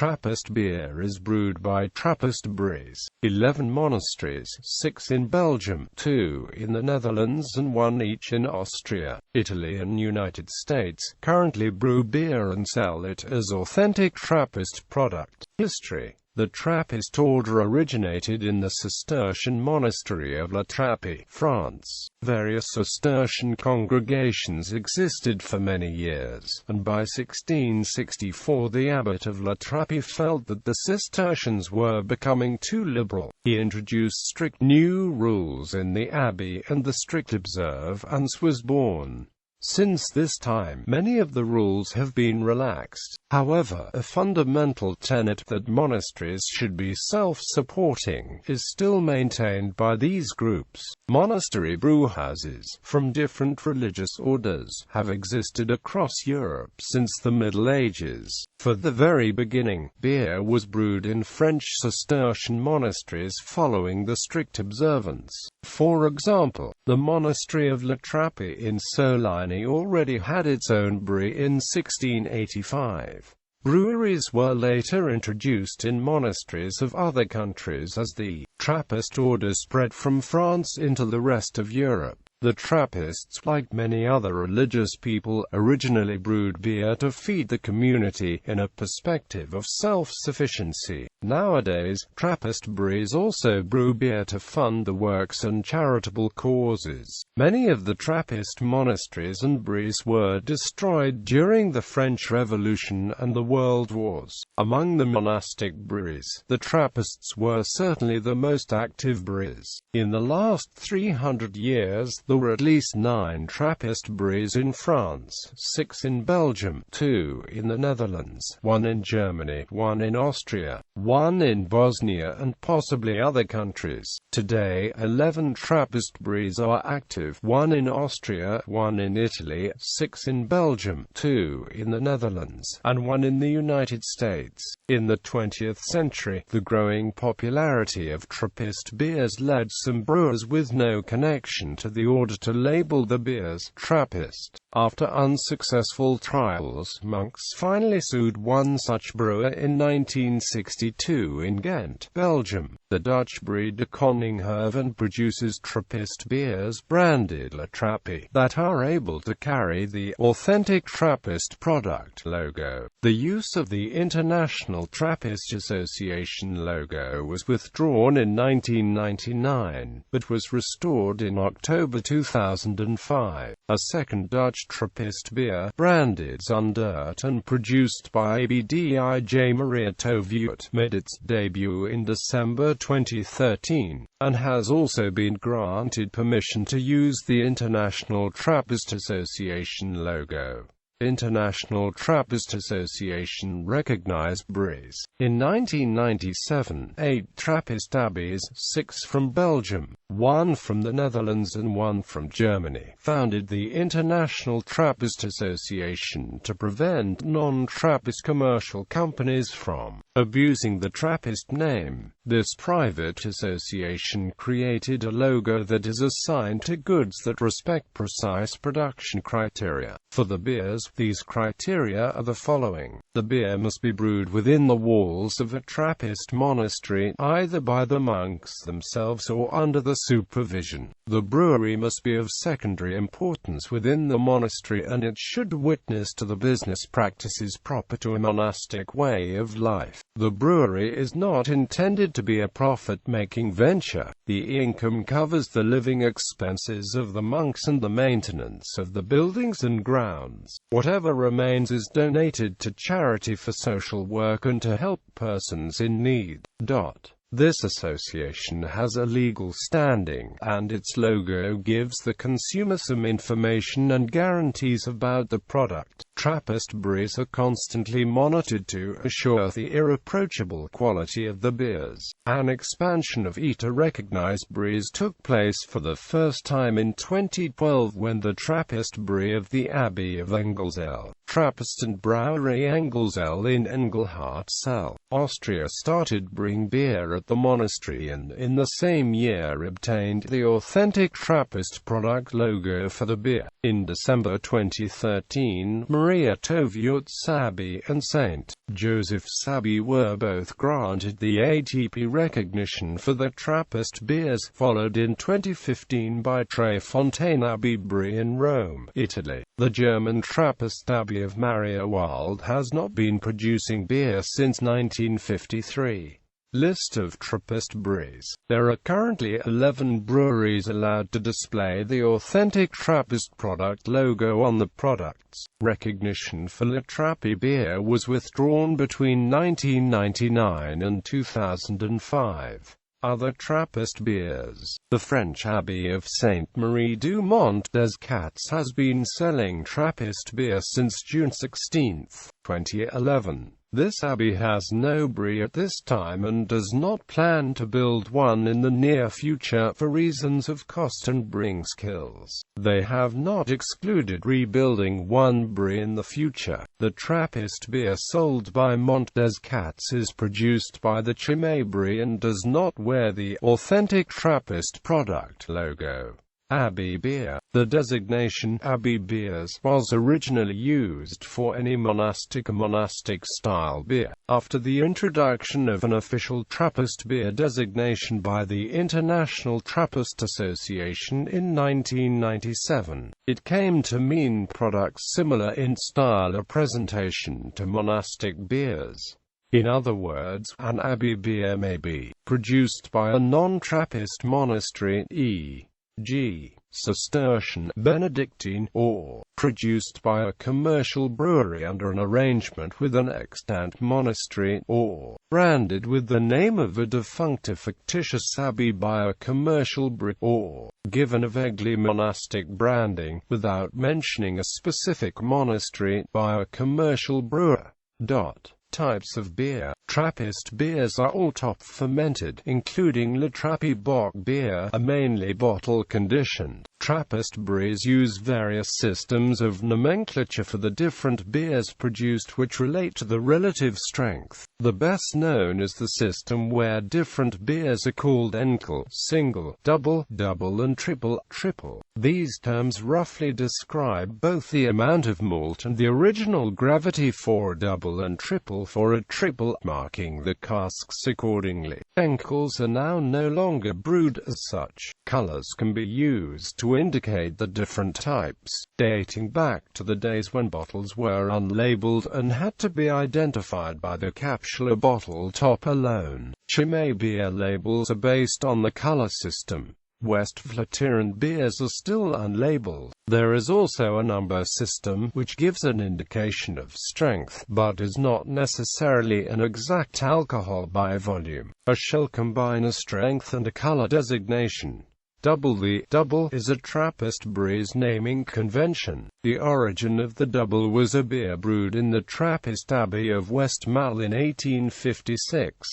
Trappist beer is brewed by Trappist breweries, 11 monasteries, 6 in Belgium, 2 in the Netherlands and 1 each in Austria, Italy and United States, currently brew beer and sell it as Authentic Trappist Product. History. The Trappist order originated in the Cistercian monastery of La Trappe, France. Various Cistercian congregations existed for many years, and by 1664 the abbot of La Trappe felt that the Cistercians were becoming too liberal. He introduced strict new rules in the abbey, and the strict observance was born. Since this time, many of the rules have been relaxed. However, a fundamental tenet that monasteries should be self-supporting is still maintained by these groups. Monastery brewhouses, from different religious orders, have existed across Europe since the Middle Ages. For the very beginning, beer was brewed in French Cistercian monasteries following the strict observance. For example, the monastery of La Trappe in Solani already had its own brewery in 1685. Breweries were later introduced in monasteries of other countries as the Trappist order spread from France into the rest of Europe. The Trappists, like many other religious people, originally brewed beer to feed the community in a perspective of self-sufficiency. Nowadays, Trappist breweries also brew beer to fund the works and charitable causes. Many of the Trappist monasteries and breweries were destroyed during the French Revolution and the World Wars. Among the monastic breweries, the Trappists were certainly the most active breweries. In the last 300 years, there were at least 9 Trappist breweries in France, 6 in Belgium, 2 in the Netherlands, 1 in Germany, 1 in Austria, 1 in Bosnia and possibly other countries. Today, 11 Trappist breweries are active, 1 in Austria, 1 in Italy, 6 in Belgium, 2 in the Netherlands, and 1 in the United States. In the 20th century, the growing popularity of Trappist beers led some brewers with no connection to the order to label the beers Trappist. After unsuccessful trials, monks finally sued one such brewer in 1962 in Ghent, Belgium. The Dutch brewery De Koningenhoven produces Trappist beers branded La Trappe that are able to carry the Authentic Trappist Product logo. The use of the International Trappist Association logo was withdrawn in 1999, but was restored in October 2005. A second Dutch Trappist beer, branded Zundert and produced by ABDIJ Maria Tovuut, made its debut in December 2013, and has also been granted permission to use the International Trappist Association logo. International Trappist Association recognized breweries. In 1997, 8 Trappist abbeys, 6 from Belgium, 1 from the Netherlands and 1 from Germany, founded the International Trappist Association to prevent non-Trappist commercial companies from abusing the Trappist name. This private association created a logo that is assigned to goods that respect precise production criteria. For the beers, these criteria are the following. The beer must be brewed within the walls of a Trappist monastery, either by the monks themselves or under the supervision. The brewery must be of secondary importance within the monastery, and it should witness to the business practices proper to a monastic way of life. The brewery is not intended to be a profit-making venture. The income covers the living expenses of the monks and the maintenance of the buildings and grounds. Whatever remains is donated to charity for social work and to help persons in need. This association has a legal standing, and its logo gives the consumer some information and guarantees about the product. Trappist breweries are constantly monitored to assure the irreproachable quality of the beers. An expansion of ETA-recognized breweries took place for the first time in 2012 when the Trappist brewery of the Abbey of Engelzell, Trappist and Brewery Engelzell in Engelhardt-Zell, Austria, started brewing beer at the monastery, and in the same year obtained the Authentic Trappist Product logo for the beer. In December 2013, Maria Maria Toviot's Abbey and St. Joseph's Abbey were both granted the ATP recognition for their Trappist beers, followed in 2015 by Trefontaine Abbey Brewery in Rome, Italy. The German Trappist Abbey of Mariawald has not been producing beer since 1953. List of Trappist breweries. There are currently 11 breweries allowed to display the Authentic Trappist Product logo on the products. Recognition for La Trappe beer was withdrawn between 1999 and 2005. Other Trappist beers. The French Abbey of Sainte-Marie-du-Mont-des-Cats has been selling Trappist beer since June 16, 2011. This abbey has no brewery at this time and does not plan to build one in the near future for reasons of cost and brewing skills. They have not excluded rebuilding one brewery in the future. The Trappist beer sold by Mont-des-Cats is produced by the Chimay Brewery and does not wear the Authentic Trappist Product logo. Abbey beer. The designation Abbey beers was originally used for any monastic-style beer. After the introduction of an official Trappist beer designation by the International Trappist Association in 1997, it came to mean products similar in style or presentation to monastic beers. In other words, an abbey beer may be produced by a non-Trappist monastery, e.g., Cistercian, Benedictine, or produced by a commercial brewery under an arrangement with an extant monastery, or branded with the name of a defunct or fictitious abbey by a commercial brewery, or given a vaguely monastic branding, without mentioning a specific monastery, by a commercial brewer. Types of beer. Trappist beers are all top-fermented, including La Trappe bock beer, are mainly bottle-conditioned. Trappist breweries use various systems of nomenclature for the different beers produced which relate to the relative strength. The best known is the system where different beers are called enkel, single, double, and triple. These terms roughly describe both the amount of malt and the original gravity for a double and triple for a triple, marking the casks accordingly. Enkels are now no longer brewed as such. Colors can be used to indicate the different types, dating back to the days when bottles were unlabeled and had to be identified by the capsule or bottle top alone. Chimay beer labels are based on the color system. West Vlaanderen beers are still unlabeled. There is also a number system, which gives an indication of strength, but is not necessarily an exact alcohol by volume. A shall combine a strength and a color designation. The double is a Trappist brewery's naming convention. The origin of the double was a beer brewed in the Trappist Abbey of Westmalle in 1856.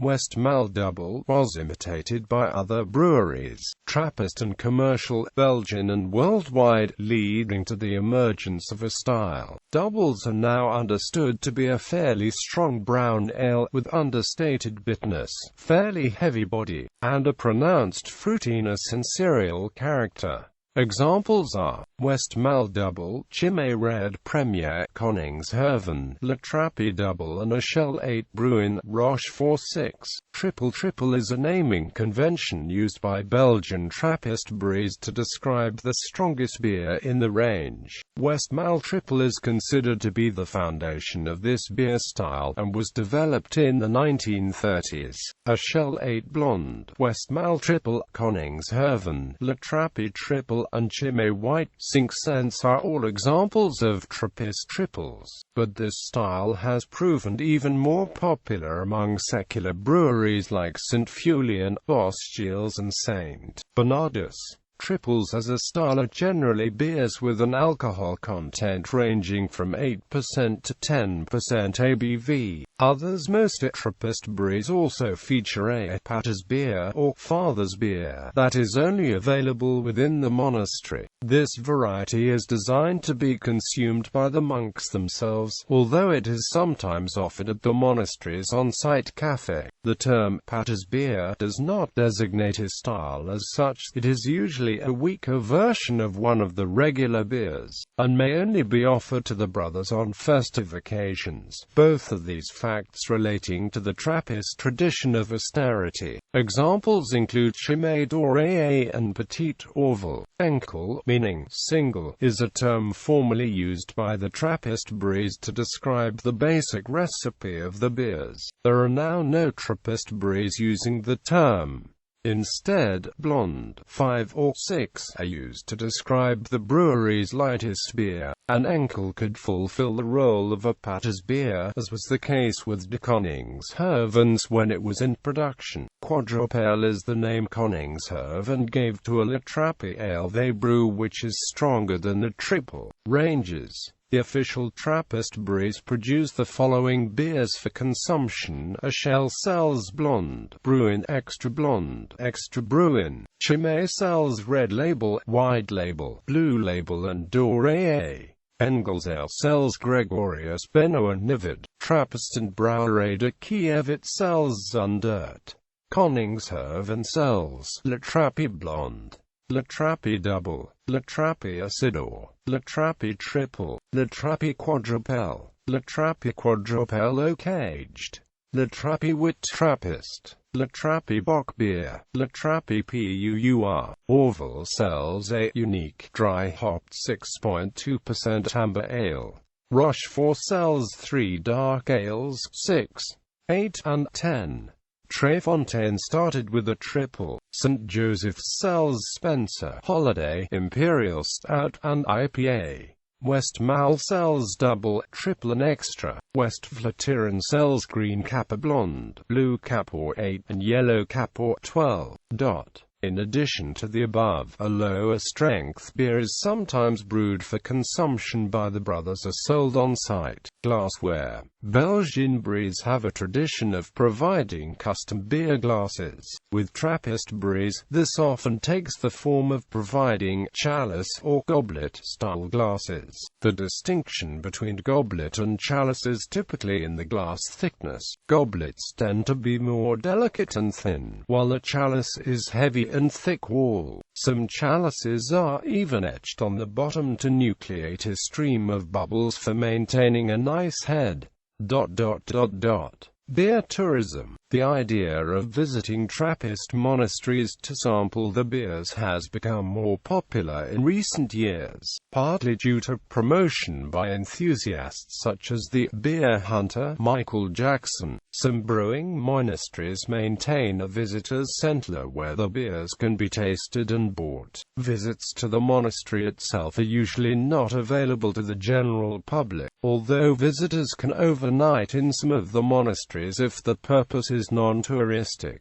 Westmalle Double was imitated by other breweries, Trappist and commercial, Belgian and worldwide, leading to the emergence of a style. Doubles are now understood to be a fairly strong brown ale, with understated bitterness, fairly heavy body, and a pronounced fruitiness and cereal character. Examples are Westmalle Double, Chimay Red Premier, Koningsherven, La Trappe Double and a Shell 8 Bruin, Rochefort 6. Triple is a naming convention used by Belgian Trappist breweries to describe the strongest beer in the range. Westmalle Triple is considered to be the foundation of this beer style, and was developed in the 1930s. A Shell 8 Blonde, Westmalle Triple, Koningsherven, La Trappe Triple, and Chimay White, 5 cents are all examples of Trappist triples, but this style has proven even more popular among secular breweries like St. Fulien, Boschiels and St. Bernardus. Triples as a style are generally beers with an alcohol content ranging from 8% to 10% ABV. Others, most Trappist breweries also feature a pater's beer, or father's beer, that is only available within the monastery. This variety is designed to be consumed by the monks themselves, although it is sometimes offered at the monastery's on-site cafe. The term pater's beer does not designate a style as such. It is usually usually a weaker version of one of the regular beers, and may only be offered to the brothers on festive occasions, both of these facts relating to the Trappist tradition of austerity. Examples include Chimay Doré and Petit Orval. Enkel, meaning single, is a term formerly used by the Trappist breweries to describe the basic recipe of the beers. There are now no Trappist breweries using the term. Instead, blonde, 5 or 6, are used to describe the brewery's lightest beer. An Enkel could fulfill the role of a Patters beer, as was the case with de Koningshervens when it was in production. Quadrupel is the name Koningsherven gave to a La Trappe ale they brew, which is stronger than the triple ranges. The official Trappist breweries produce the following beers for consumption: Achel sells blonde, Bruin extra blonde, extra Bruin. Chimay sells red label, white label, blue label and Doré. Engelsale sells Gregorius Benno and Nivid. Trappist and Brouwerij de Kiev it sells Zundert. Koningsherven sells La Trappe blonde, La Trappe double, La Trappe acidor, La Trappe triple, La Trappe quadrupel, La Trappe quadrupel oak aged, La Trappe wit Trappist, La Trappe bock beer, La Trappe pour. Orval sells a unique dry hopped 6.2% amber ale. Rochefort sells 3 dark ales, 6, 8 and 10. Tréfontaine started with a triple. St. Joseph's sells Spencer Holiday, Imperial Stout and IPA. Westmalle sells double, triple and extra. West Flatiron sells green Kappa blonde, blue Kappa 8 and yellow Kappa 12. In addition to the above, a lower strength beer is sometimes brewed for consumption by the brothers or sold on site. Glassware. Belgian breweries have a tradition of providing custom beer glasses. With Trappist breweries, this often takes the form of providing chalice or goblet-style glasses. The distinction between goblet and chalice is typically in the glass thickness. Goblets tend to be more delicate and thin, while a chalice is heavy and thick-walled. Some chalices are even etched on the bottom to nucleate a stream of bubbles for maintaining a nice head. Beer tourism. The idea of visiting Trappist monasteries to sample the beers has become more popular in recent years, partly due to promotion by enthusiasts such as the beer hunter Michael Jackson. Some brewing monasteries maintain a visitors' center where the beers can be tasted and bought. Visits to the monastery itself are usually not available to the general public, although visitors can overnight in some of the monasteries if the purpose is non-touristic.